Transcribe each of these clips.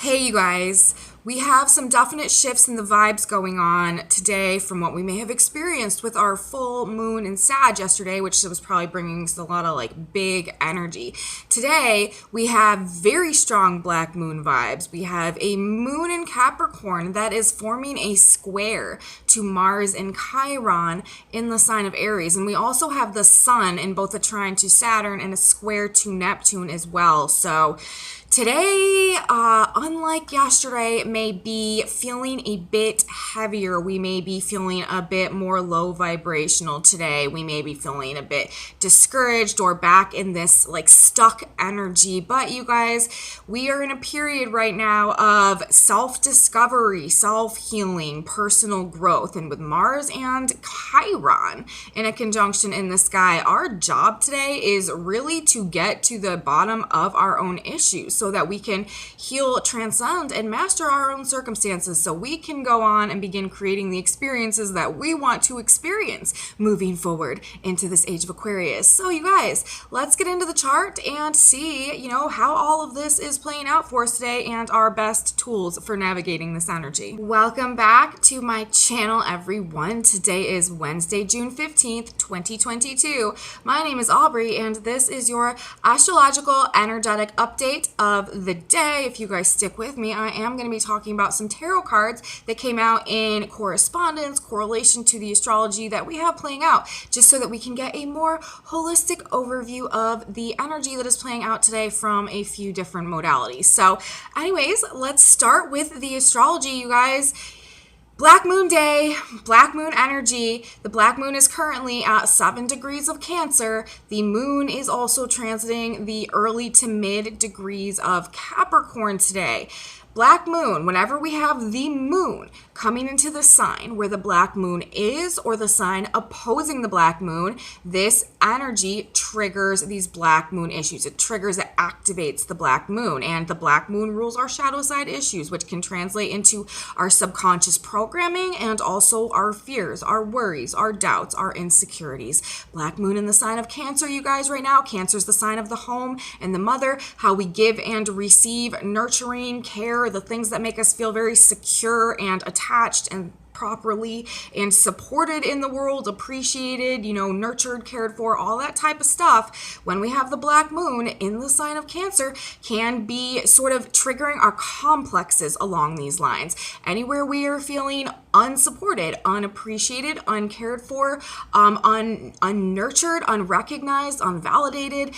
Hey, you guys. We have some definite shifts in the vibes going on today from what we may have experienced with our full moon in Sag yesterday, which was probably bringing us a lot of big energy. Today, we have very strong black moon vibes. We have a moon in Capricorn that is forming a square to Mars and Chiron in the sign of Aries. And we also have the sun in both a trine to Saturn and a square to Neptune as well. So today, unlike yesterday, may be feeling a bit heavier. We may be feeling a bit more low vibrational today. We may be feeling a bit discouraged or back in this stuck energy. But you guys, we are in a period right now of self-discovery, self-healing, personal growth. And with Mars and Chiron in a conjunction in the sky, our job today is really to get to the bottom of our own issues, so that we can heal, transcend, and master our own circumstances, so we can go on and begin creating the experiences that we want to experience moving forward into this age of Aquarius. So you guys, let's get into the chart and see, how all of this is playing out for us today and our best tools for navigating this energy. Welcome back to my channel, everyone. Today is Wednesday, June 15th, 2022. My name is Aubrey, and this is your astrological energetic update of the day. If you guys stick with me, I am going to be talking about some tarot cards that came out in correlation to the astrology that we have playing out, just so that we can get a more holistic overview of the energy that is playing out today from a few different modalities. So anyways, let's start with the astrology, you guys. Black Moon Day, Black Moon energy. The Black Moon is currently at 7 degrees of Cancer. The Moon is also transiting the early to mid degrees of Capricorn today. Black Moon, whenever we have the Moon coming into the sign where the Black Moon is, or the sign opposing the Black Moon, this energy triggers these Black Moon issues. It activates the Black Moon, and the Black Moon rules our shadow side issues, which can translate into our subconscious programming and also our fears, our worries, our doubts, our insecurities. Black Moon in the sign of Cancer, you guys, right now. Cancer is the sign of the home and the mother, how we give and receive nurturing care, the things that make us feel very secure and attached and properly and supported in the world, appreciated, nurtured, cared for, all that type of stuff. When we have the Black Moon in the sign of Cancer, can be sort of triggering our complexes along these lines. Anywhere we are feeling unsupported, unappreciated, uncared for, unnurtured, unrecognized, unvalidated,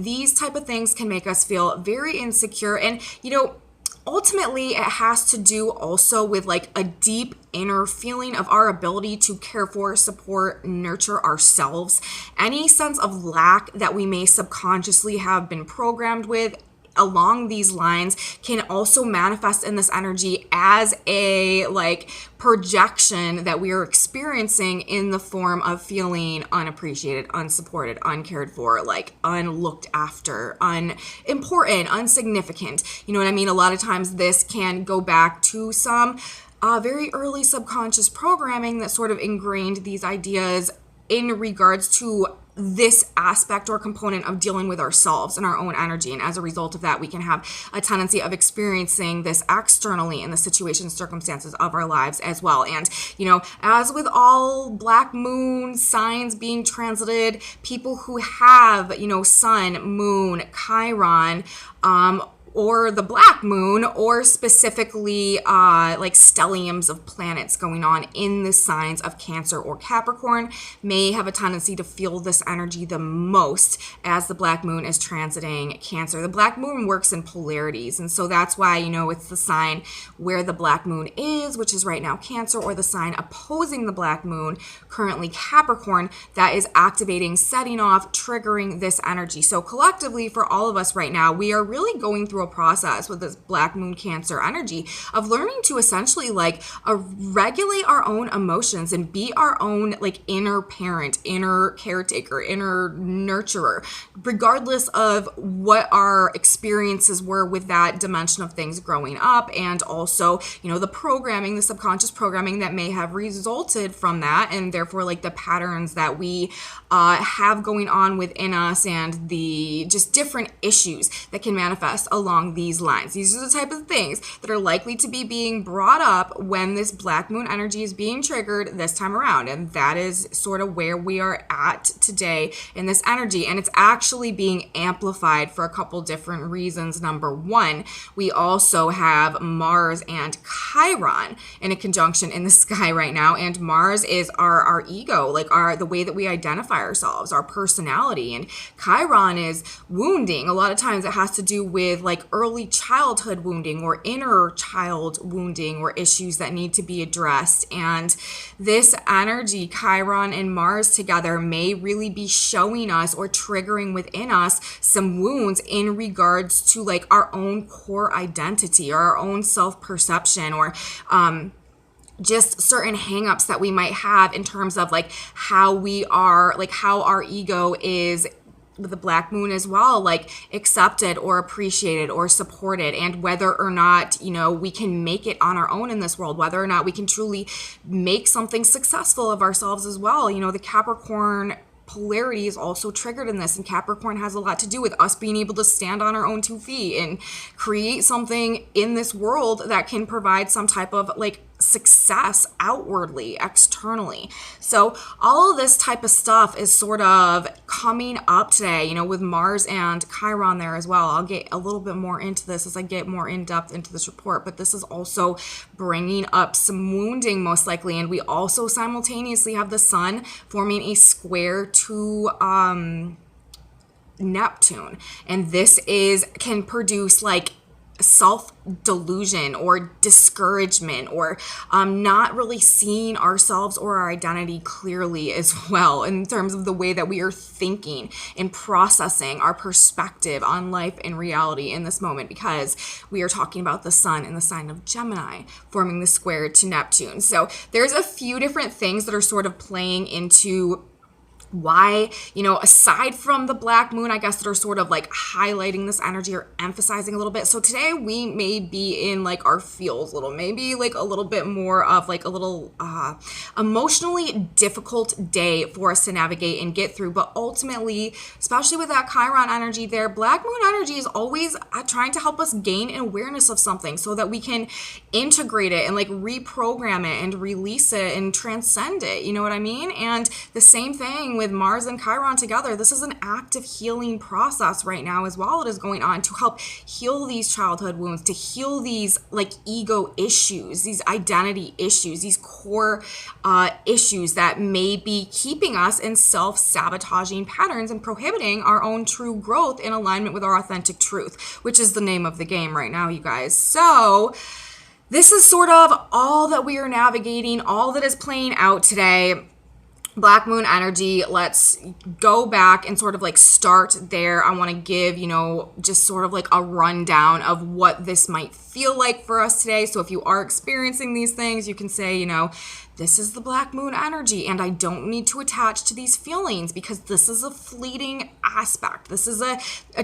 these type of things can make us feel very insecure. And ultimately, it has to do also with a deep inner feeling of our ability to care for, support, nurture ourselves. Any sense of lack that we may subconsciously have been programmed with along these lines can also manifest in this energy as a projection that we are experiencing in the form of feeling unappreciated, unsupported, uncared for, unlooked after, unimportant, unsignificant. You know what I mean? A lot of times this can go back to some very early subconscious programming that sort of ingrained these ideas in regards to this aspect or component of dealing with ourselves and our own energy. And as a result of that, we can have a tendency of experiencing this externally in the situations, circumstances of our lives as well. And, as with all Black Moon signs being transited, people who have, Sun, Moon, Chiron, or the Black Moon, or specifically stelliums of planets going on in the signs of Cancer or Capricorn, may have a tendency to feel this energy the most as the Black Moon is transiting Cancer. The Black Moon works in polarities, and so that's why, it's the sign where the Black Moon is, which is right now Cancer, or the sign opposing the Black Moon, currently Capricorn, that is activating, setting off, triggering this energy. So collectively, for all of us right now, we are really going through a process with this Black Moon Cancer energy of learning to essentially regulate our own emotions and be our own inner parent, inner caretaker, inner nurturer, regardless of what our experiences were with that dimension of things growing up, and also the programming, the subconscious programming that may have resulted from that, and therefore the patterns that we have going on within us, and the just different issues that can manifest along along these lines. These are the type of things that are likely to be being brought up when this black moon energy is being triggered this time around. And that is sort of where we are at today in this energy. And it's actually being amplified for a couple different reasons. Number one, we also have Mars and Chiron in a conjunction in the sky right now. And Mars is our ego, like the way that we identify ourselves, our personality. And Chiron is wounding. A lot of times it has to do with like early childhood wounding or inner child wounding or issues that need to be addressed. And this energy, Chiron and Mars together, may really be showing us or triggering within us some wounds in regards to like our own core identity or our own self-perception, or just certain hangups that we might have in terms of like how we are, like how our ego is with the black moon as well, like accepted or appreciated or supported, and whether or not, you know, we can make it on our own in this world, whether or not we can truly make something successful of ourselves as well. You know, the Capricorn polarity is also triggered in this, and Capricorn has a lot to do with us being able to stand on our own 2 feet and create something in this world that can provide some type of like success outwardly, externally. So all of this type of stuff is sort of coming up today, you know, with Mars and Chiron there as well. I'll get a little bit more into this as I get more in depth into this report, but this is also bringing up some wounding most likely. And we also simultaneously have the sun forming a square to Neptune, and this can produce like self-delusion or discouragement, or not really seeing ourselves or our identity clearly as well, in terms of the way that we are thinking and processing our perspective on life and reality in this moment, because we are talking about the sun in the sign of Gemini forming the square to Neptune. So there's a few different things that are sort of playing into why, you know, aside from the black moon, I guess, that are sort of like highlighting this energy or emphasizing a little bit. So today we may be in like our feels a little, maybe like a little bit more of like a little emotionally difficult day for us to navigate and get through. But ultimately, especially with that Chiron energy there, black moon energy is always trying to help us gain an awareness of something so that we can integrate it and like reprogram it and release it and transcend it. You know what I mean? And the same thing with Mars and Chiron together. This is an active healing process right now as well. It is going on to help heal these childhood wounds, to heal these like ego issues, these identity issues, these core issues that may be keeping us in self-sabotaging patterns and prohibiting our own true growth in alignment with our authentic truth, which is the name of the game right now, you guys. So this is sort of all that we are navigating, all that is playing out today. Black moon energy, let's go back and sort of like start there. I want to give, you know, just sort of like a rundown of what this might feel like for us today. So if you are experiencing these things, you can say, you know, this is the black moon energy, and I don't need to attach to these feelings because this is a fleeting aspect. This is a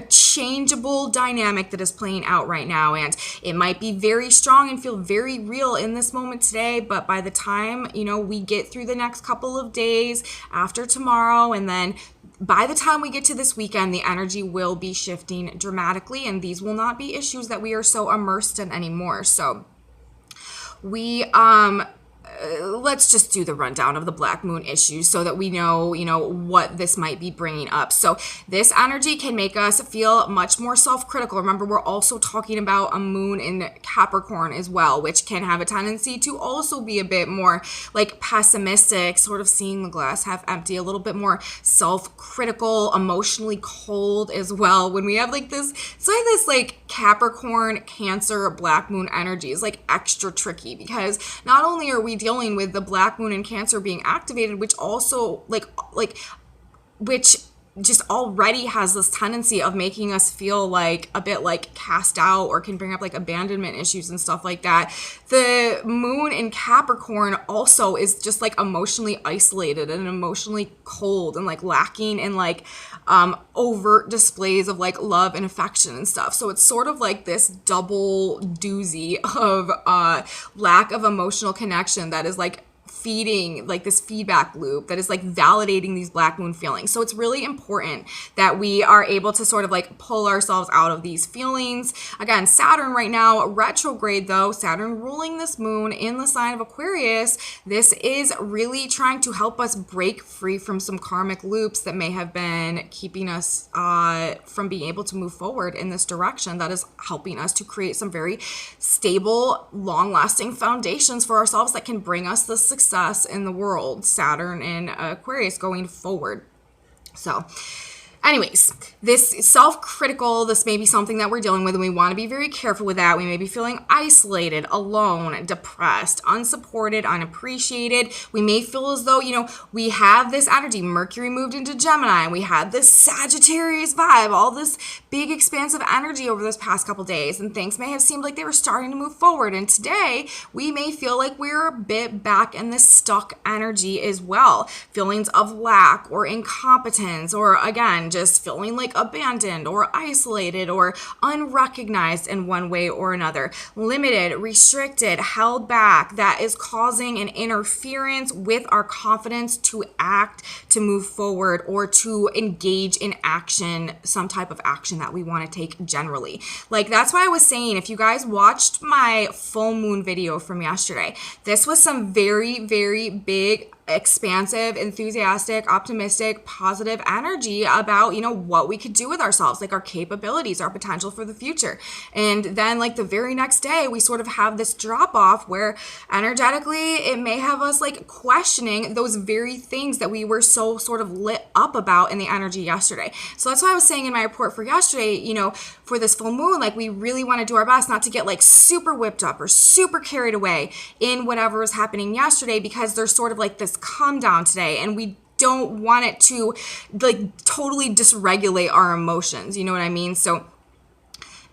changeable dynamic that is playing out right now, and it might be very strong and feel very real in this moment today, but by the time, you know, we get through the next couple of days after tomorrow, and then by the time we get to this weekend, the energy will be shifting dramatically, and these will not be issues that we are so immersed in anymore. So we let's just do the rundown of the black moon issues so that we know, you know, what this might be bringing up. So this energy can make us feel much more self-critical. Remember, we're also talking about a moon in Capricorn as well, which can have a tendency to also be a bit more like pessimistic, sort of seeing the glass half empty, a little bit more self-critical, emotionally cold as well. When we have like this, it's like this like Capricorn, Cancer, black moon energy is like extra tricky, because not only are we dealing with the black moon and Cancer being activated, which also which just already has this tendency of making us feel like a bit like cast out, or can bring up like abandonment issues and stuff like that. The moon in Capricorn also is just like emotionally isolated and emotionally cold and like lacking in like overt displays of like love and affection and stuff. So it's sort of like this double doozy of lack of emotional connection that is like feeding like this feedback loop that is like validating these black moon feelings. So it's really important that we are able to sort of like pull ourselves out of these feelings. Again, Saturn right now retrograde though, Saturn ruling this moon in the sign of Aquarius. This is really trying to help us break free from some karmic loops that may have been keeping us from being able to move forward in this direction. That is helping us to create some very stable, long-lasting foundations for ourselves that can bring us the success in the world. Saturn in Aquarius going forward. So anyways, this self-critical, this may be something that we're dealing with, and we want to be very careful with that. We may be feeling isolated, alone, depressed, unsupported, unappreciated. We may feel as though, we have this energy. Mercury moved into Gemini, and we had this Sagittarius vibe, all this big expansive energy over this past couple days, and things may have seemed like they were starting to move forward. And today, we may feel like we're a bit back in this stuck energy as well. Feelings of lack or incompetence, or again, just feeling like abandoned or isolated or unrecognized in one way or another, limited, restricted, held back. That is causing an interference with our confidence to act, to move forward, or to engage in action, some type of action that we want to take generally. Like, that's why I was saying, if you guys watched my full moon video from yesterday, this was some very, very big, expansive, enthusiastic, optimistic, positive energy about, what we could do with ourselves, like our capabilities, our potential for the future. And then like the very next day, we sort of have this drop off where energetically it may have us like questioning those very things that we were so sort of lit up about in the energy yesterday. So that's why I was saying in my report for yesterday, for this full moon, like we really want to do our best not to get like super whipped up or super carried away in whatever was happening yesterday, because there's sort of like this calm down today, and we don't want it to like totally dysregulate our emotions. You know what I mean? So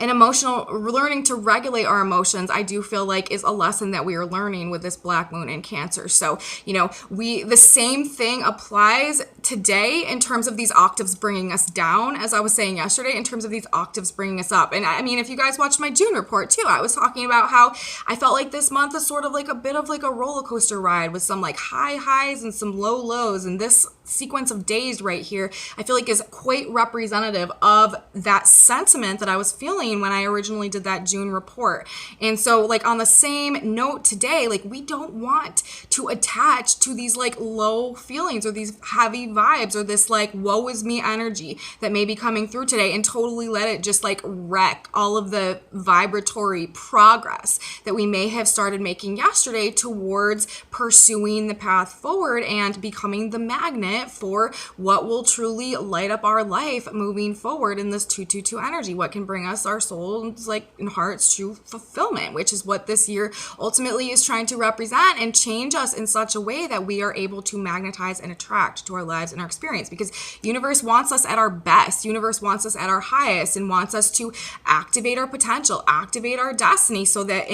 an emotional learning to regulate our emotions, I do feel like, is a lesson that we are learning with this black moon in Cancer. So, the same thing applies today in terms of these octaves bringing us down, as I was saying yesterday, in terms of these octaves bringing us up. And I mean, if you guys watched my June report too, I was talking about how I felt like this month is sort of like a bit of like a roller coaster ride with some like high highs and some low lows. And this sequence of days right here, I feel like is quite representative of that sentiment that I was feeling when I originally did that June report. And so like on the same note today, like we don't want to attach to these like low feelings or these heavy vibes or this like woe is me energy that may be coming through today, and totally let it just like wreck all of the vibratory progress that we may have started making yesterday towards pursuing the path forward and becoming the magnet for what will truly light up our life moving forward in this 222 energy, what can bring us our souls like and hearts true fulfillment, which is what this year ultimately is trying to represent and change us in such a way that we are able to magnetize and attract to our lives and our experience. Because universe wants us at our best, universe wants us at our highest, and wants us to activate our potential, activate our destiny, so that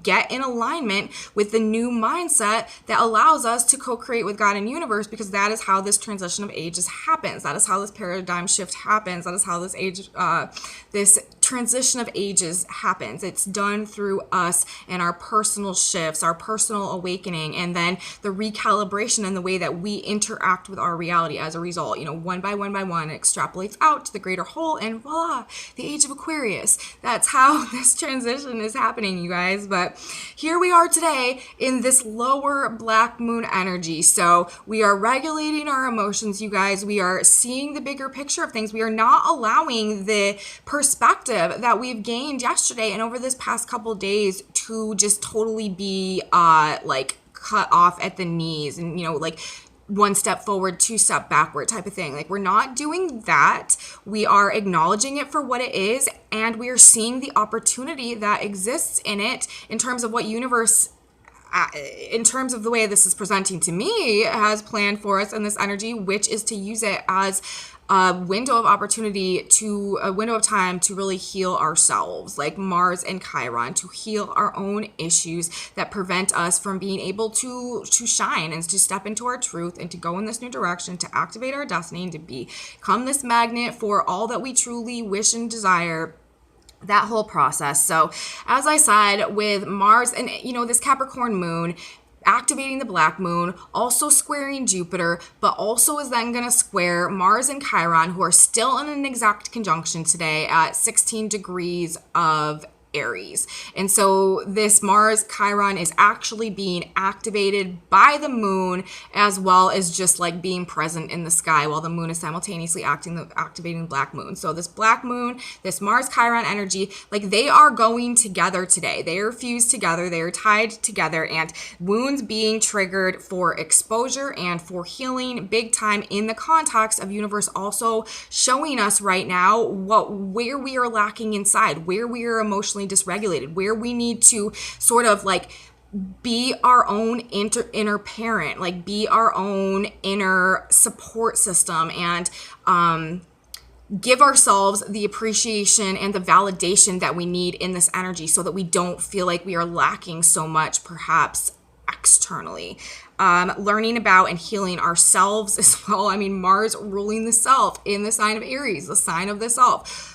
get in alignment with the new mindset that allows us to co-create with God and universe, because that is how this transition of ages happens. That is how this paradigm shift happens. That is how this transition of ages happens. It's done through us and our personal shifts, our personal awakening, and then the recalibration in the way that we interact with our reality as a result. One by one by one, it extrapolates out to the greater whole, and voila, the age of Aquarius. That's how this transition is happening, you guys. But here we are today in this lower black moon energy. So we are regulating our emotions, you guys. We are seeing the bigger picture of things. We are not allowing the perspective that we've gained yesterday and over this past couple days to just totally be like cut off at the knees and like one step forward, two step backward type of thing. Like, we're not doing that. We are acknowledging it for what it is, and we are seeing the opportunity that exists in it in terms of what universe, in terms of the way this is presenting to me, has planned for us in this energy, which is to use it as a window of opportunity, to a window of time to really heal ourselves, like Mars and Chiron, to heal our own issues that prevent us from being able to shine and to step into our truth and to go in this new direction, to activate our destiny and to become this magnet for all that we truly wish and desire. That whole process. So as I said, with Mars and this Capricorn moon, activating the black moon, also squaring Jupiter, but also is then going to square Mars and Chiron, who are still in an exact conjunction today at 16 degrees of Aries. And so this Mars Chiron is actually being activated by the moon, as well as just like being present in the sky while the moon is simultaneously activating the black moon. So this black moon, this Mars Chiron energy, like they are going together today. They are fused together. They are tied together, and wounds being triggered for exposure and for healing big time in the context of universe also showing us right now where we are lacking inside, where we are emotionally dysregulated, where we need to sort of like be our own inner parent, like be our own inner support system, and give ourselves the appreciation and the validation that we need in this energy so that we don't feel like we are lacking so much perhaps externally. Learning about and healing ourselves as well. I mean, Mars ruling the self in the sign of Aries, the sign of the self.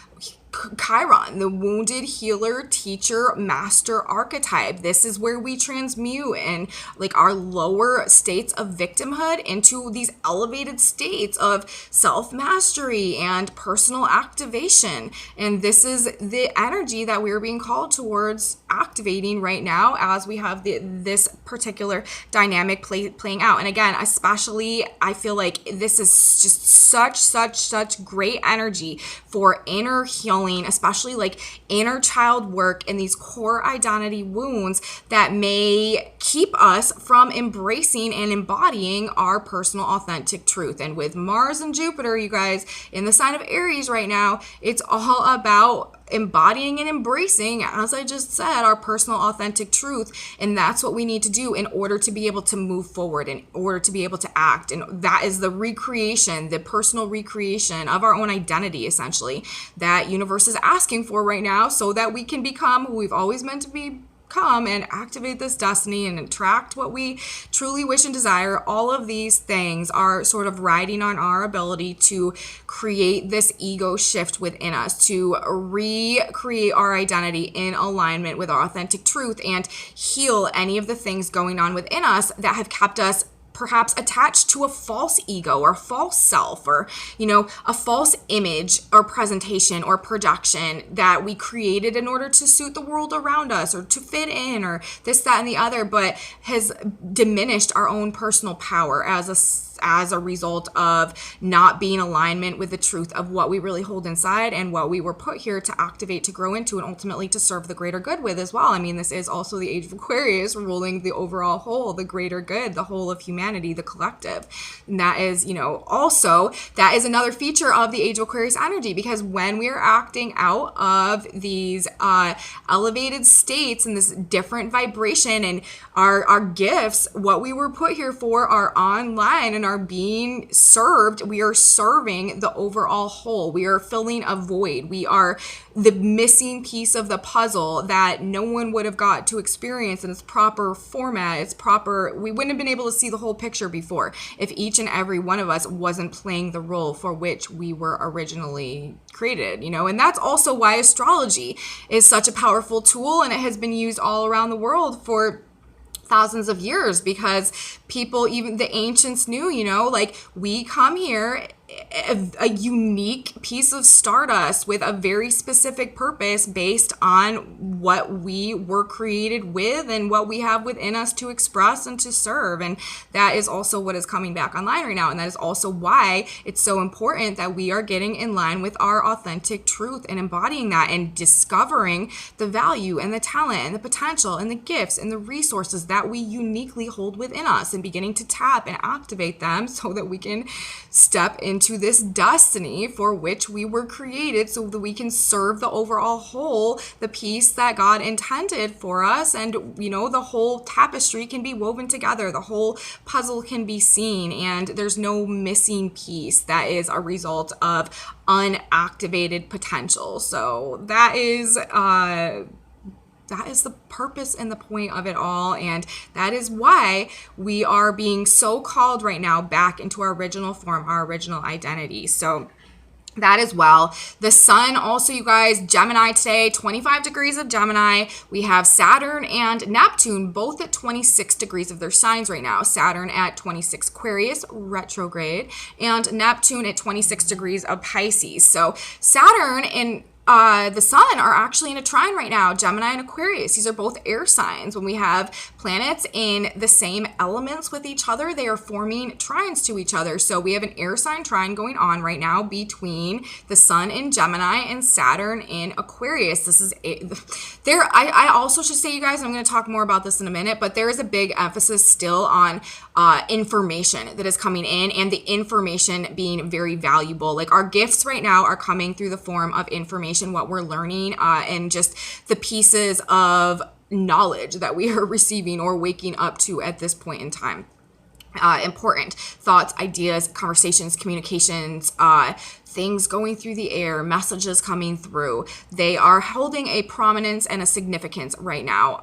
Chiron, the wounded healer, teacher, master archetype. This is where we transmute and like our lower states of victimhood into these elevated states of self-mastery and personal activation. And this is the energy that we're being called towards activating right now as we have this particular dynamic playing out. And again, especially I feel like this is just such great energy for inner healing, especially like inner child work and these core identity wounds that may keep us from embracing and embodying our personal authentic truth. And with Mars and Jupiter, you guys, in the sign of Aries right now, it's all about embodying and embracing, as I just said, our personal authentic truth. And that's what we need to do in order to be able to move forward, in order to be able to act. And that is the recreation, the personal recreation of our own identity, essentially, that universe is asking for right now so that we can become who we've always meant to become and activate this destiny and attract what we truly wish and desire. All of these things are sort of riding on our ability to create this ego shift within us, to recreate our identity in alignment with our authentic truth and heal any of the things going on within us that have kept us perhaps attached to a false ego or false self, or, you know, a false image or presentation or projection that we created in order to suit the world around us or to fit in or this, that, and the other, but has diminished our own personal power as a result of not being in alignment with the truth of what we really hold inside and what we were put here to activate, to grow into, and ultimately to serve the greater good with as well. I mean, this is also the age of Aquarius, ruling the overall whole, the greater good, the whole of humanity, the collective. And that is, you know, also, that is another feature of the age of Aquarius energy, because when we are acting out of these elevated states and this different vibration, and our gifts, what we were put here for, are online and are being served. We are serving the overall whole. We are filling a void. We are the missing piece of the puzzle that no one would have got to experience in its proper format, its proper, we wouldn't have been able to see the whole picture before if each and every one of us wasn't playing the role for which we were originally created, you know. And that's also why astrology is such a powerful tool, and it has been used all around the world for thousands of years, because people, even the ancients, knew, you know, like, we come here a unique piece of stardust with a very specific purpose based on what we were created with and what we have within us to express and to serve. And that is also what is coming back online right now. And that is also why it's so important that we are getting in line with our authentic truth and embodying that and discovering the value and the talent and the potential and the gifts and the resources that we uniquely hold within us, and beginning to tap and activate them so that we can step into this destiny for which we were created, so that we can serve the overall whole, the piece that God intended for us. And, you know, the whole tapestry can be woven together, the whole puzzle can be seen, and there's no missing piece that is a result of unactivated potential. So that is the purpose and the point of it all. And that is why we are being so called right now back into our original form, our original identity. So that as well. The sun also, you guys, Gemini today, 25 degrees of Gemini. We have Saturn and Neptune both at 26 degrees of their signs right now. Saturn at 26 Aquarius retrograde and Neptune at 26 degrees of Pisces. So Saturn and the sun are actually in a trine right now, Gemini and Aquarius. These are both air signs. When we have planets in the same elements with each other, they are forming trines to each other. So we have an air sign trine going on right now between the sun in Gemini and Saturn in Aquarius. This is there. I also should say, you guys, I'm going to talk more about this in a minute, but there is a big emphasis still on information that is coming in, and the information being very valuable. Like our gifts right now are coming through the form of information, what we're learning, and just the pieces of knowledge that we are receiving or waking up to at this point in time. Important thoughts, ideas, conversations, communications, things going through the air, messages coming through. They are holding a prominence and a significance right now.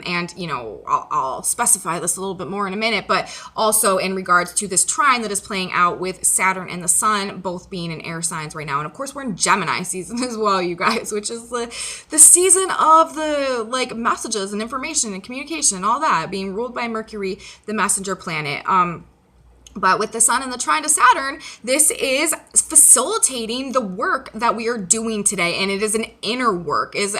And, you know, I'll specify this a little bit more in a minute, but also in regards to this trine that is playing out with Saturn and the sun, both being in air signs right now. And of course, we're in Gemini season as well, you guys, which is the season of the like messages and information and communication and all that, being ruled by Mercury, the messenger planet. But with the sun and the trine to Saturn, this is facilitating the work that we are doing today. And it is an inner work, is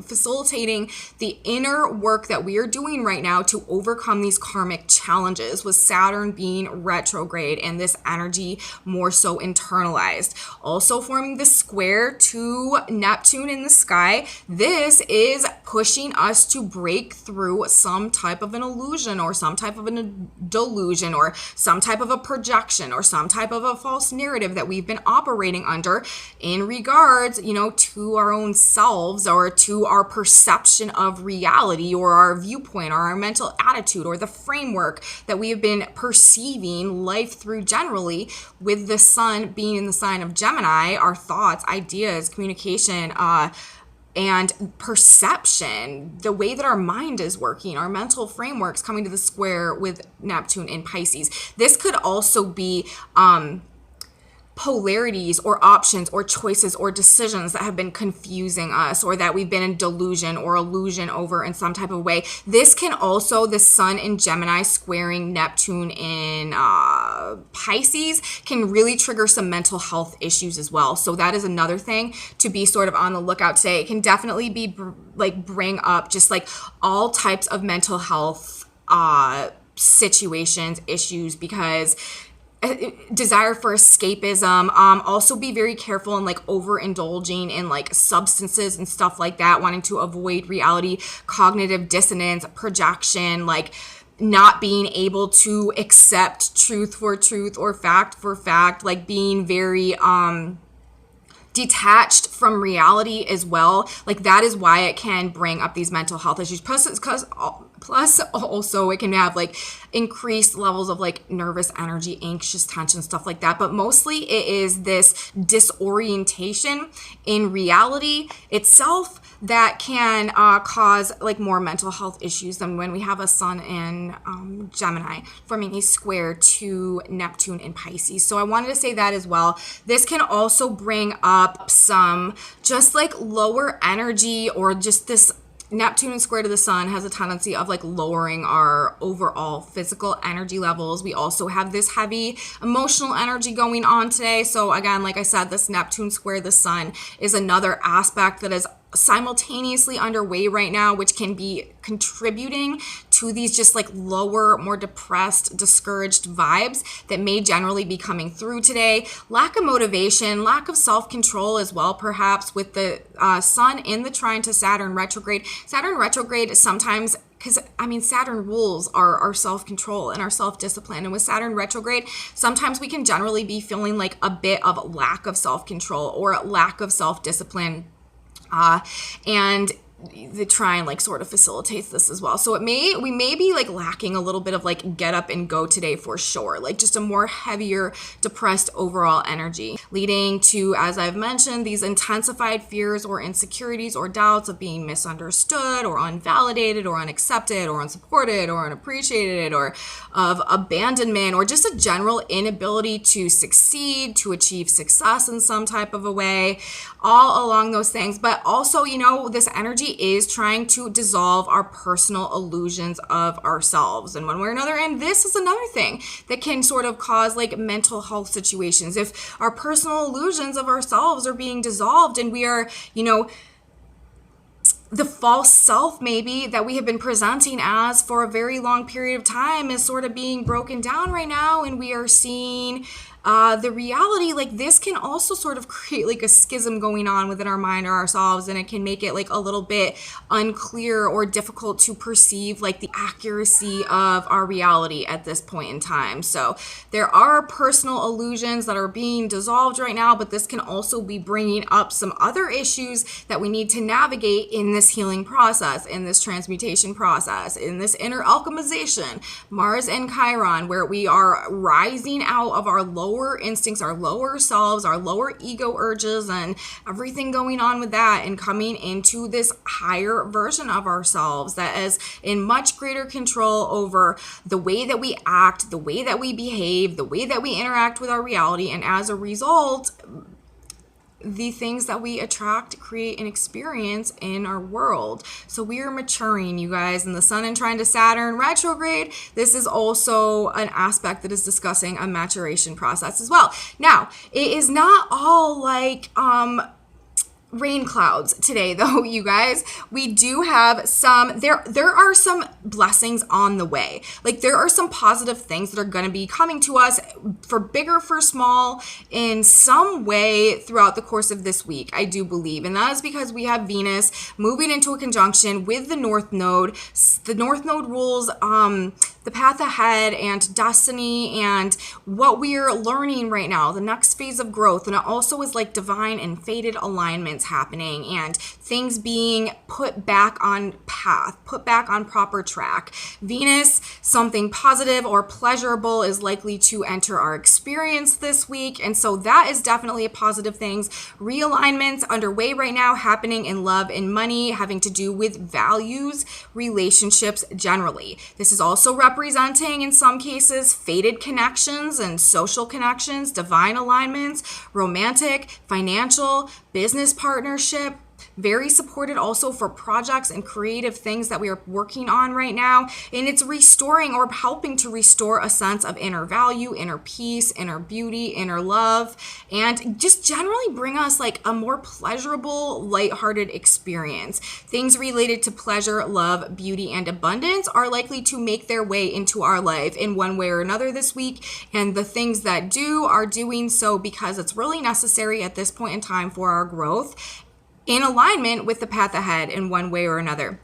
facilitating the inner work that we are doing right now to overcome these karmic challenges, with Saturn being retrograde and this energy more so internalized. Also forming the square to Neptune in the sky. This is pushing us to break through some type of an illusion or some type of a delusion or some type of a projection or some type of a false narrative that we've been operating under in regards, you know, to our own selves or to our perception of reality or our viewpoint or our mental attitude or the framework that we have been perceiving life through generally. With the sun being in the sign of Gemini, our thoughts, ideas, communication, and perception, the way that our mind is working, our mental frameworks coming to the square with Neptune in Pisces. This could also be polarities or options or choices or decisions that have been confusing us or that we've been in delusion or illusion over in some type of way. This can also, the sun in Gemini squaring Neptune in Pisces can really trigger some mental health issues as well. So that is another thing to be sort of on the lookout today. It can definitely be bring up just like all types of mental health situations, issues, because desire for escapism. Also be very careful in like overindulging in like substances and stuff like that, wanting to avoid reality, cognitive dissonance, projection, like not being able to accept truth for truth or fact for fact, like being very detached from reality as well. Like that is why it can bring up these mental health issues. Plus also it can have like increased levels of like nervous energy, anxious tension, stuff like that. But mostly it is this disorientation in reality itself that can cause like more mental health issues than when we have a sun in Gemini forming a square to Neptune in Pisces. So I wanted to say that as well. This can also bring up some just like lower energy, or just this Neptune square to the sun has a tendency of like lowering our overall physical energy levels. We also have this heavy emotional energy going on today. So again, like I said, this Neptune square the sun is another aspect that is simultaneously underway right now, which can be contributing to these just like lower, more depressed, discouraged vibes that may generally be coming through today. Lack of motivation, lack of self-control as well, perhaps with the sun in the trine to Saturn retrograde. Saturn retrograde sometimes, because I mean, Saturn rules our self-control and our self-discipline. And with Saturn retrograde, sometimes we can generally be feeling like a bit of lack of self-control or lack of self-discipline. And the Trine like sort of facilitates this as well. So we may be like lacking a little bit of like get up and go today for sure, like just a more heavier, depressed overall energy, leading to, as I've mentioned, these intensified fears or insecurities or doubts of being misunderstood or unvalidated or unaccepted or unsupported or unappreciated, or of abandonment, or just a general inability to succeed, to achieve success in some type of a way, all along those things. But also, you know, this energy is trying to dissolve our personal illusions of ourselves in one way or another. And this is another thing that can sort of cause like mental health situations. If our personal illusions of ourselves are being dissolved and we are, you know, the false self maybe that we have been presenting as for a very long period of time is sort of being broken down right now, and we are seeing the reality, like this can also sort of create like a schism going on within our mind or ourselves, and it can make it like a little bit unclear or difficult to perceive like the accuracy of our reality at this point in time. So there are personal illusions that are being dissolved right now, but this can also be bringing up some other issues that we need to navigate in this healing process, in this transmutation process, in this inner alchemization, Mars and Chiron, where we are rising out of our lower instincts, our lower selves, our lower ego urges, and everything going on with that, and coming into this higher version of ourselves that is in much greater control over the way that we act, the way that we behave, the way that we interact with our reality, and as a result, the things that we attract, create, and experience in our world. So we are maturing, you guys, and the Sun and Trine to Saturn retrograde, this is also an aspect that is discussing a maturation process as well. Now, it is not all like rain clouds today though, you guys. We do have some, there are some blessings on the way. Like there are some positive things that are going to be coming to us, for big or for small, in some way throughout the course of this week, I do believe. And that is because we have Venus moving into a conjunction with the North Node. The North Node rules the path ahead and destiny and what we are learning right now, the next phase of growth. And it also is like divine and fated alignments happening and things being put back on path, put back on proper track. Venus, something positive or pleasurable is likely to enter our experience this week. And so that is definitely a positive thing. Realignments underway right now, happening in love and money, having to do with values, relationships generally. This is also representing in some cases fated connections and social connections, divine alignments, romantic, financial, business partnership. Very supported also for projects and creative things that we are working on right now. And it's restoring or helping to restore a sense of inner value, inner peace, inner beauty, inner love, and just generally bring us like a more pleasurable, lighthearted experience. Things related to pleasure, love, beauty, and abundance are likely to make their way into our life in one way or another this week. And the things that do are doing so because it's really necessary at this point in time for our growth, in alignment with the path ahead in one way or another.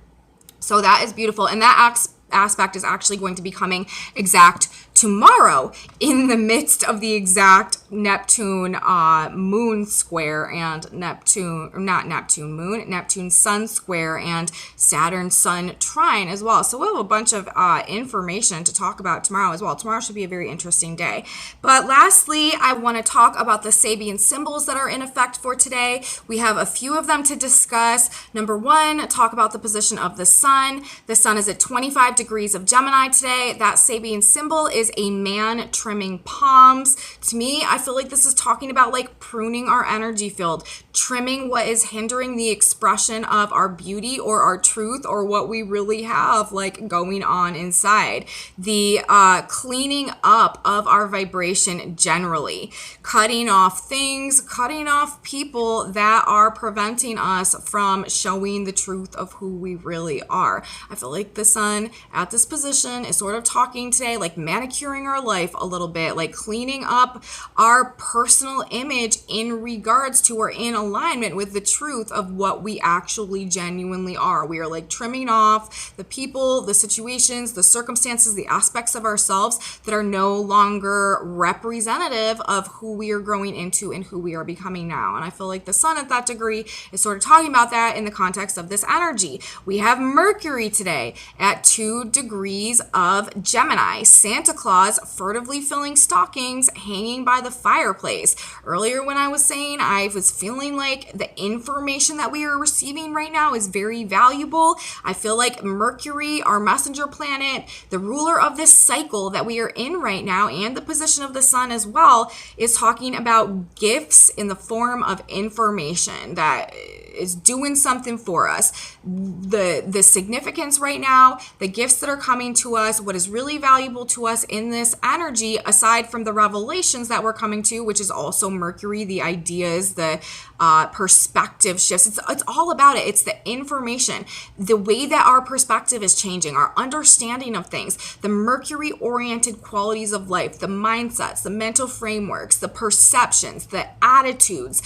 So that is beautiful. And that aspect is actually going to be coming exact tomorrow in the midst of the exact Neptune moon square and Neptune sun square and Saturn sun trine as well. So we'll have a bunch of information to talk about tomorrow as well. Tomorrow should be a very interesting day. But lastly, I want to talk about the Sabian symbols that are in effect for today. We have a few of them to discuss. Number one, talk about the position of the sun. The sun is at 25 degrees of Gemini today. That Sabian symbol is a man trimming palms. To me, I feel like this is talking about like pruning our energy field, trimming what is hindering the expression of our beauty or our truth or what we really have like going on inside. The cleaning up of our vibration generally, cutting off things, cutting off people that are preventing us from showing the truth of who we really are. I feel like the sun at this position is sort of talking today like manicure securing our life a little bit, like cleaning up our personal image in regards to or in alignment with the truth of what we actually genuinely are. We are like trimming off the people, the situations, the circumstances, the aspects of ourselves that are no longer representative of who we are growing into and who we are becoming now. And I feel like the sun at that degree is sort of talking about that in the context of this energy. We have Mercury today at 2 degrees of Gemini. Santa Claus furtively filling stockings, hanging by the fireplace. Earlier when I was saying I was feeling like the information that we are receiving right now is very valuable, I feel like Mercury, our messenger planet, the ruler of this cycle that we are in right now, and the position of the sun as well, is talking about gifts in the form of information that is doing something for us. The significance right now, the gifts that are coming to us, what is really valuable to us in this energy, aside from the revelations that we're coming to, which is also Mercury, the ideas, the perspective shifts. It's all about it. It's the information, the way that our perspective is changing, our understanding of things, the Mercury-oriented qualities of life, the mindsets, the mental frameworks, the perceptions, the attitudes,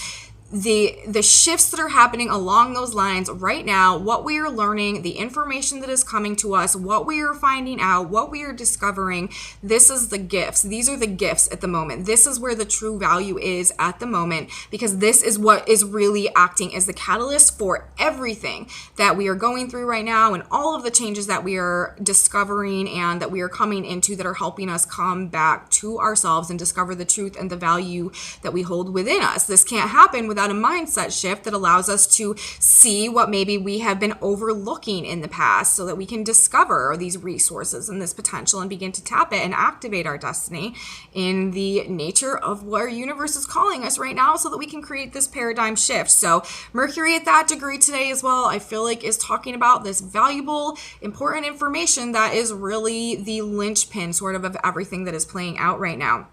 the shifts that are happening along those lines right now, what we are learning, the information that is coming to us, what we are finding out, what we are discovering. This is the gifts. These are the gifts at the moment. This is where the true value is at the moment, because this is what is really acting as the catalyst for everything that we are going through right now, and all of the changes that we are discovering and that we are coming into that are helping us come back to ourselves and discover the truth and the value that we hold within us. This can't happen without a mindset shift that allows us to see what maybe we have been overlooking in the past, so that we can discover these resources and this potential and begin to tap it and activate our destiny in the nature of what our universe is calling us right now, so that we can create this paradigm shift. So Mercury at that degree today as well, I feel like, is talking about this valuable, important information that is really the linchpin sort of everything that is playing out right now.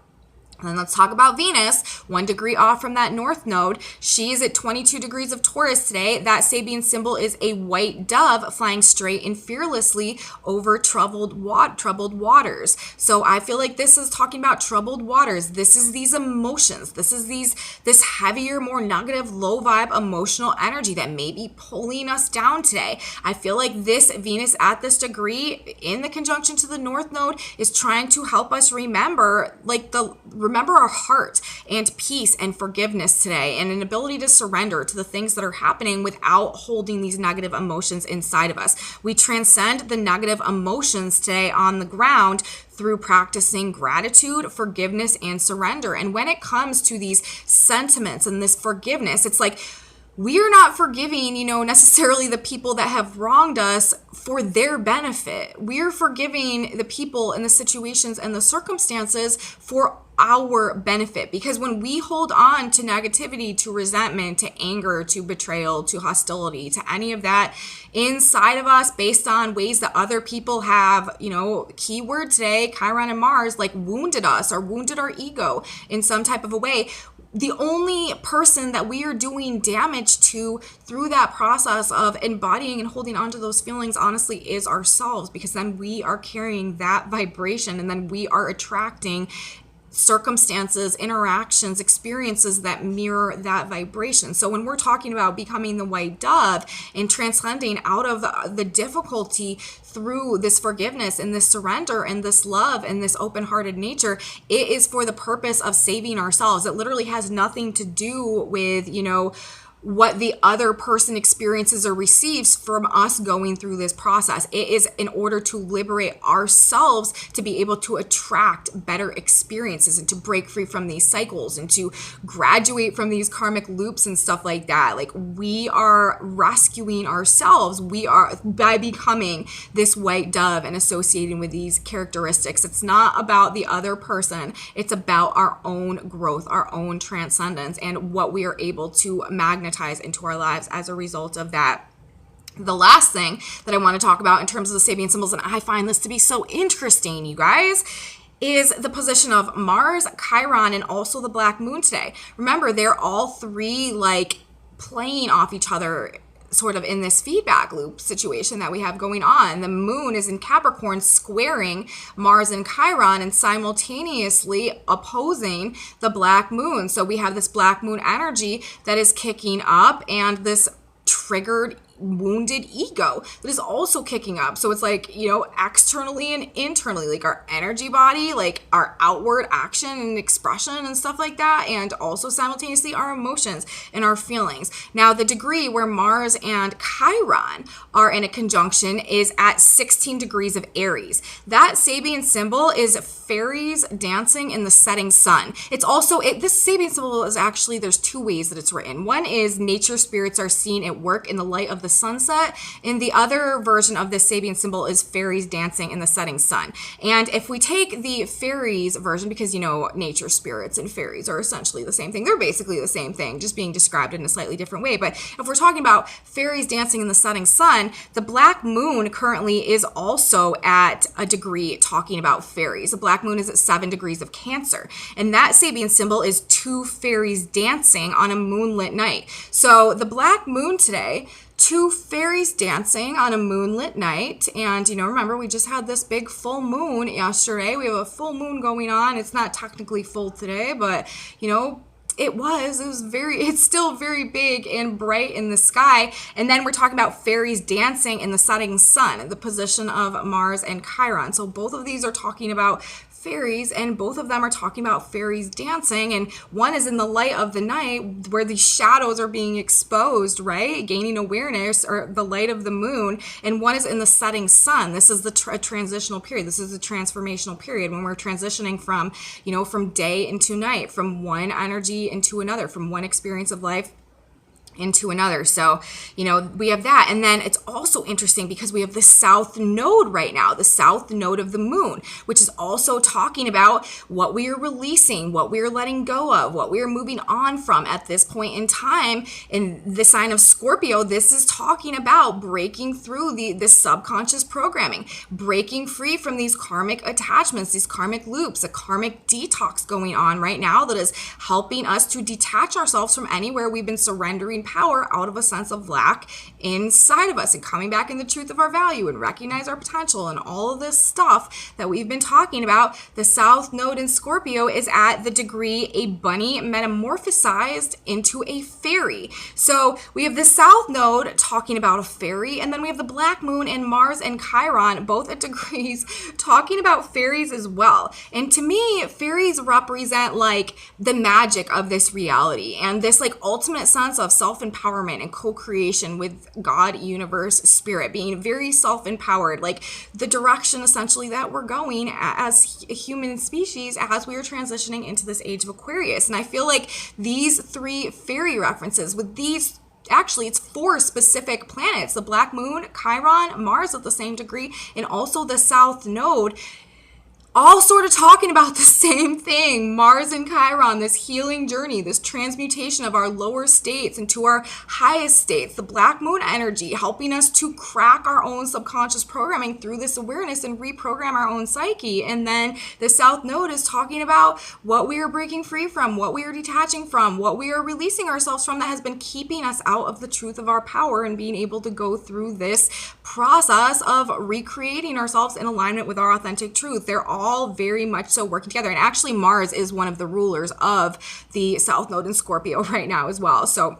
And let's talk about Venus, 1 degree off from that north node. She is at 22 degrees of Taurus today. That Sabian symbol is a white dove flying straight and fearlessly over troubled waters. So I feel like this is talking about troubled waters. This is these emotions. This is this heavier, more negative, low vibe emotional energy that may be pulling us down today. I feel like this Venus at this degree in the conjunction to the north node is trying to help us remember our heart and peace and forgiveness today, and an ability to surrender to the things that are happening without holding these negative emotions inside of us. We transcend the negative emotions today on the ground through practicing gratitude, forgiveness, and surrender. And when it comes to these sentiments and this forgiveness, it's like we are not forgiving, necessarily the people that have wronged us for their benefit. We are forgiving the people and the situations and the circumstances for our benefit. Because when we hold on to negativity, to resentment, to anger, to betrayal, to hostility, to any of that inside of us based on ways that other people have, keyword today, Chiron and Mars, like wounded us or wounded our ego in some type of a way, the only person that we are doing damage to through that process of embodying and holding on to those feelings, honestly, is ourselves, because then we are carrying that vibration, and then we are attracting circumstances, interactions, experiences that mirror that vibration. So when we're talking about becoming the white dove and transcending out of the difficulty through this forgiveness and this surrender and this love and this open-hearted nature, it is for the purpose of saving ourselves. It literally has nothing to do with, what the other person experiences or receives from us going through this process. It is in order to liberate ourselves to be able to attract better experiences and to break free from these cycles and to graduate from these karmic loops and stuff like that. Like, we are rescuing ourselves. We are, by becoming this white dove and associating with these characteristics. It's not about the other person. It's about our own growth, our own transcendence, and what we are able to magnetize into our lives as a result of that. The last thing that I want to talk about in terms of the Sabian symbols, and I find this to be so interesting, you guys, is the position of Mars, Chiron, and also the Black Moon today. Remember, they're all three like playing off each other sort of in this feedback loop situation that we have going on. The moon is in Capricorn squaring Mars and Chiron and simultaneously opposing the black moon. So we have this black moon energy that is kicking up and this triggered wounded ego that is also kicking up. So it's like, you know, externally and internally, like our energy body, like our outward action and expression and stuff like that, and also simultaneously our emotions and our feelings. Now, the degree where Mars and Chiron are in a conjunction is at 16 degrees of Aries. That Sabian symbol is fairies dancing in the setting sun. It's also, this Sabian symbol is actually, there's two ways that it's written. One is nature spirits are seen at work in the light of the sunset, and the other version of this Sabian symbol is fairies dancing in the setting sun. And if we take the fairies version, because, you know, nature spirits and fairies are essentially the same thing, they're basically the same thing, just being described in a slightly different way. But if we're talking about fairies dancing in the setting sun, the black moon currently is also at a degree talking about fairies. The black moon is at 7 degrees of Cancer, and that Sabian symbol is two fairies dancing on a moonlit night. So the black moon today, two fairies dancing on a moonlit night. And, you know, remember, we just had this big full moon yesterday. We have a full moon going on. It's not technically full today, but, you know, it's still very big and bright in the sky. And then we're talking about fairies dancing in the setting sun, the position of Mars and Chiron. So both of these are talking about fairies, and both of them are talking about fairies dancing, and one is in the light of the night where the shadows are being exposed, right, gaining awareness, or the light of the moon, and one is in the setting sun. This is the transitional period. This is the transformational period when we're transitioning from, you know, from day into night, from one energy into another, from one experience of life into another. So, you know, we have that. And then it's also interesting because we have the south node right now, the south node of the moon, which is also talking about what we are releasing, what we are letting go of, what we are moving on from at this point in time. In the sign of Scorpio, this is talking about breaking through the subconscious programming, breaking free from these karmic attachments, these karmic loops, a karmic detox going on right now that is helping us to detach ourselves from anywhere we've been surrendering power out of a sense of lack inside of us, and coming back in the truth of our value and recognize our potential and all of this stuff that we've been talking about. The south node in Scorpio is at the degree a bunny metamorphosized into a fairy. So we have the south node talking about a fairy, and then we have the black moon and Mars and Chiron both at degrees talking about fairies as well. And to me, fairies represent like the magic of this reality and this like ultimate sense of self-empowerment and co-creation with God, universe, spirit, being very self-empowered, like the direction essentially that we're going as a human species as we are transitioning into this age of Aquarius. And I feel like these three fairy references with these, actually it's 4 specific planets, the black moon, Chiron, Mars at the same degree, and also the south node, all sort of talking about the same thing. Mars and Chiron, this healing journey, this transmutation of our lower states into our highest states, the black moon energy helping us to crack our own subconscious programming through this awareness and reprogram our own psyche. And then the south node is talking about what we are breaking free from, what we are detaching from, what we are releasing ourselves from that has been keeping us out of the truth of our power, and being able to go through this process of recreating ourselves in alignment with our authentic truth. They're all very much so working together. And actually Mars is one of the rulers of the south node in Scorpio right now as well. So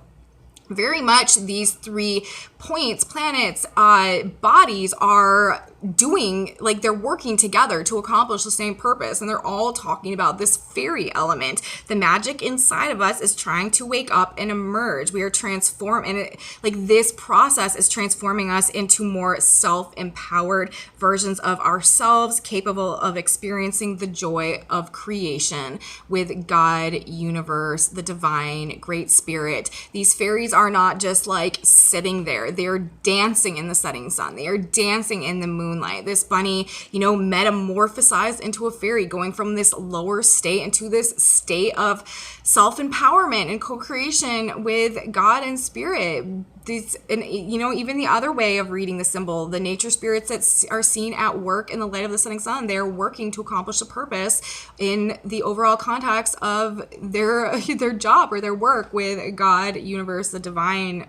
very much these 3 points, planets, bodies are doing, like they're working together to accomplish the same purpose, and they're all talking about this fairy element. The magic inside of us is trying to wake up and emerge. We are transformed, and like this process is transforming us into more self-empowered versions of ourselves, capable of experiencing the joy of creation with God, universe, the divine, great spirit. These fairies are not just like sitting there. They are dancing in the setting sun. They are dancing in the moonlight. This bunny, you know, metamorphosized into a fairy, going from this lower state into this state of self-empowerment and co-creation with God and spirit. These, and you know, even the other way of reading the symbol, the nature spirits that are seen at work in the light of the setting sun, they're working to accomplish a purpose in the overall context of their job or their work with God, universe, the divine,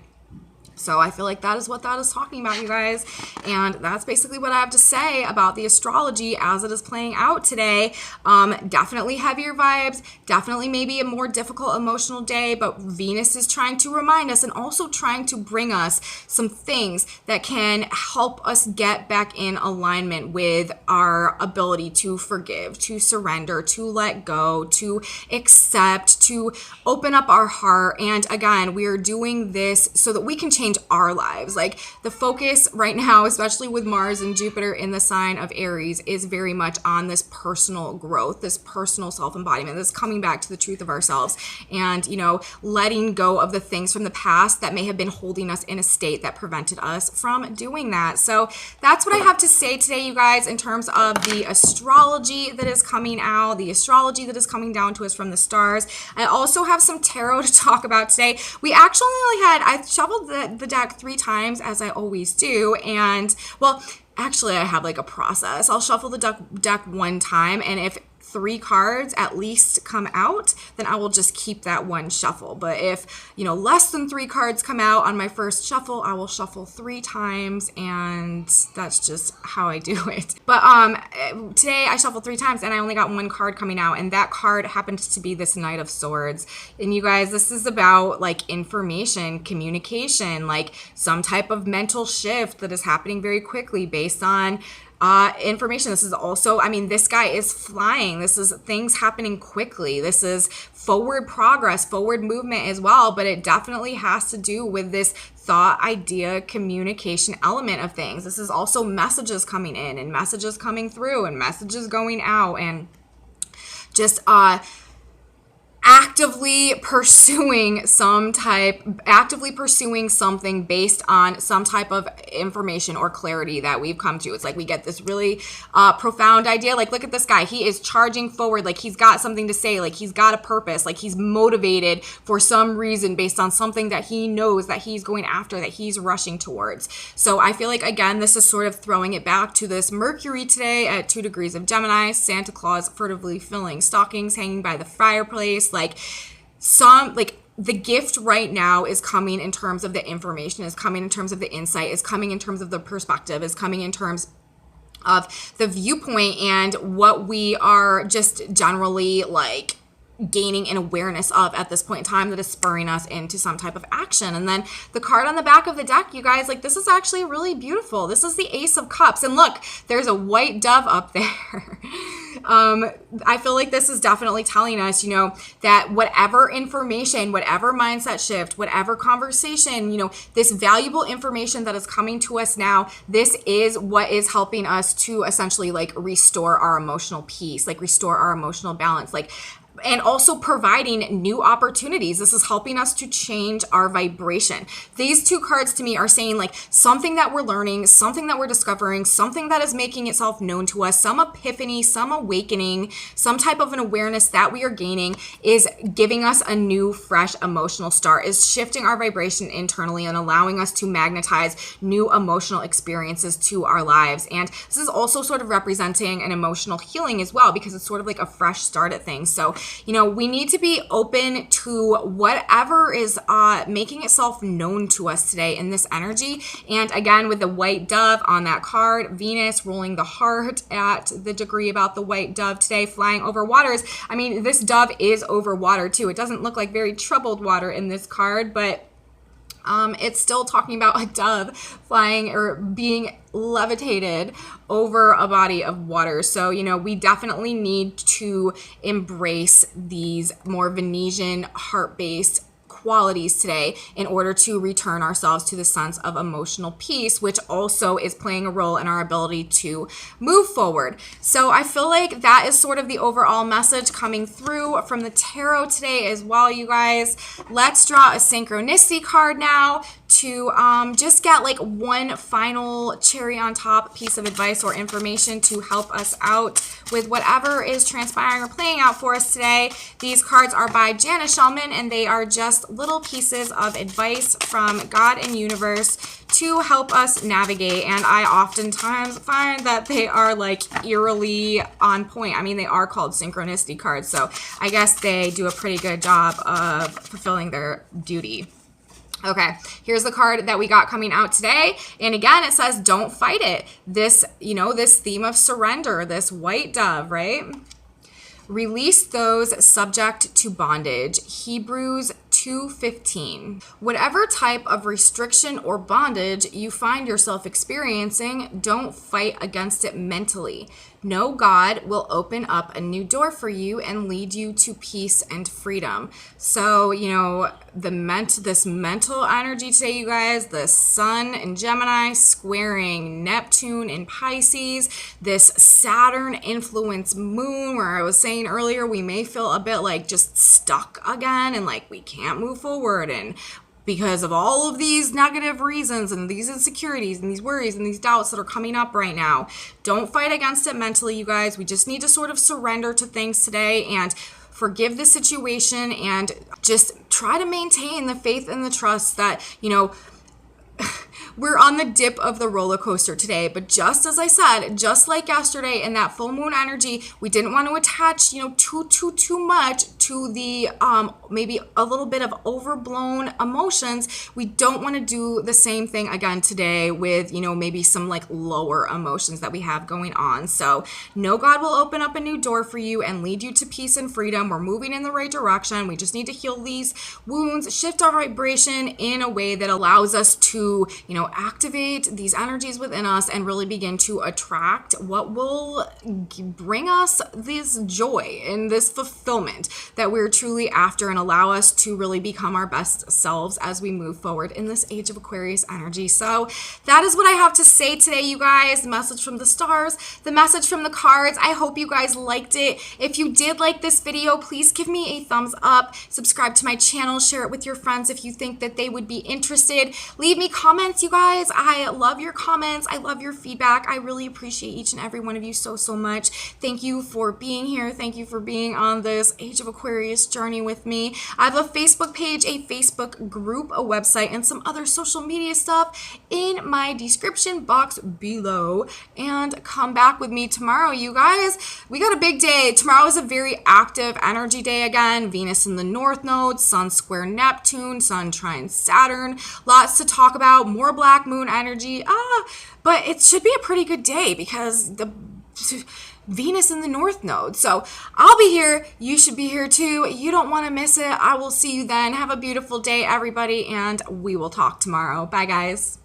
So I feel like that is what that is talking about, you guys. And that's basically what I have to say about the astrology as it is playing out today. Definitely heavier vibes, definitely maybe a more difficult emotional day, but Venus is trying to remind us and also trying to bring us some things that can help us get back in alignment with our ability to forgive, to surrender, to let go, to accept, to open up our heart. And again, we are doing this so that we can change our lives. Like the focus right now, especially with Mars and Jupiter in the sign of Aries, is very much on this personal growth, this personal self-embodiment, this coming back to the truth of ourselves and, you know, letting go of the things from the past that may have been holding us in a state that prevented us from doing that. So that's what I have to say today, you guys, in terms of the astrology that is coming out, the astrology that is coming down to us from the stars. I also have some tarot to talk about today. We actually only had, I shuffled the deck 3 times as I always do. And well, actually I have like a process. I'll shuffle the deck 1 time, and if 3 cards at least come out, then I will just keep that one shuffle. But if, you know, less than 3 cards come out on my first shuffle, I will shuffle 3 times, and that's just how I do it. But today I shuffled 3 times and I only got 1 card coming out, and that card happened to be this Knight of Swords. And you guys, this is about like information, communication, like some type of mental shift that is happening very quickly based on information. This is also, I mean, this guy is flying. This is things happening quickly. This is forward progress, forward movement as well, but it definitely has to do with this thought, idea, communication element of things. This is also messages coming in and messages coming through and messages going out, and just actively pursuing something based on some type of information or clarity that we've come to. It's like we get this really profound idea. Like, look at this guy. He is charging forward. Like, he's got something to say. Like, he's got a purpose. Like, he's motivated for some reason based on something that he knows that he's going after, that he's rushing towards. So I feel like, again, this is sort of throwing it back to this Mercury today at 2 degrees of Gemini, Santa Claus furtively filling stockings, hanging by the fireplace. Like the gift right now is coming in terms of the information, is coming in terms of the insight, is coming in terms of the perspective, is coming in terms of the viewpoint and what we are just generally like gaining an awareness of at this point in time that is spurring us into some type of action. And then the card on the back of the deck, you guys, like this is actually really beautiful. This is the Ace of Cups. And look, there's a white dove up there. I feel like this is definitely telling us, you know, that whatever information, whatever mindset shift, whatever conversation, you know, this valuable information that is coming to us now, this is what is helping us to essentially like restore our emotional peace, like restore our emotional balance, like, and also providing new opportunities. This is helping us to change our vibration. These 2 cards to me are saying like something that we're learning, something that we're discovering, something that is making itself known to us, some epiphany, some awakening, some type of an awareness that we are gaining is giving us a new, fresh emotional start, is shifting our vibration internally and allowing us to magnetize new emotional experiences to our lives. And this is also sort of representing an emotional healing as well, because it's sort of like a fresh start at things. So, you know, we need to be open to whatever is making itself known to us today in this energy. And again, with the white dove on that card, Venus ruling the heart at the degree about the white dove today, flying over waters. I mean, this dove is over water too. It doesn't look like very troubled water in this card, but it's still talking about a dove flying or being levitated over a body of water. So, you know, we definitely need to embrace these more Venetian heart-based qualities today in order to return ourselves to the sense of emotional peace, which also is playing a role in our ability to move forward. So I feel like that is sort of the overall message coming through from the tarot today as well, you guys. Let's draw a synchronicity card now to just get like one final cherry on top piece of advice or information to help us out with whatever is transpiring or playing out for us today. These cards are by Janice Shellman, and they are just little pieces of advice from God and universe to help us navigate. And I oftentimes find that they are like eerily on point. I mean, they are called synchronicity cards, so I guess they do a pretty good job of fulfilling their duty. Okay, here's the card that we got coming out today. And again, it says, don't fight it. This, this theme of surrender, this white dove, right? Release those subject to bondage. Hebrews 2:15. Whatever type of restriction or bondage you find yourself experiencing, don't fight against it mentally. No, God will open up a new door for you and lead you to peace and freedom. So, this mental energy today, you guys, the sun in Gemini squaring Neptune in Pisces, this Saturn influence moon, where I was saying earlier, we may feel a bit like just stuck again and like we can't move forward, and because of all of these negative reasons and these insecurities and these worries and these doubts that are coming up right now. Don't fight against it mentally, you guys. We just need to sort of surrender to things today and forgive the situation and just try to maintain the faith and the trust that, we're on the dip of the roller coaster today. But just as I said, just like yesterday in that full moon energy, we didn't want to attach, too much to the maybe a little bit of overblown emotions. We don't want to do the same thing again today with, maybe some like lower emotions that we have going on. So no, God will open up a new door for you and lead you to peace and freedom. We're moving in the right direction. We just need to heal these wounds, shift our vibration in a way that allows us to, activate these energies within us and really begin to attract what will bring us this joy and this fulfillment that we're truly after, and allow us to really become our best selves as we move forward in this age of Aquarius energy. So that is what I have to say today, you guys. The message from the stars, the message from the cards. I hope you guys liked it. If you did like this video, please give me a thumbs up, subscribe to my channel, share it with your friends if you think that they would be interested. Leave me comments, you guys. I love your comments. I love your feedback. I really appreciate each and every one of you so, so much. Thank you for being here. Thank you for being on this Age of Aquarius journey with me. I have a Facebook page, a Facebook group, a website, and some other social media stuff in my description box below. And come back with me tomorrow, you guys. We got a big day. Tomorrow is a very active energy day again. Venus in the North Node, Sun square Neptune, Sun trine Saturn. Lots to talk about. More black moon energy. But it should be a pretty good day because the Venus in the North Node. So I'll be here. You should be here too. You don't want to miss it. I will see you then. Have a beautiful day, everybody, and we will talk tomorrow. Bye, guys.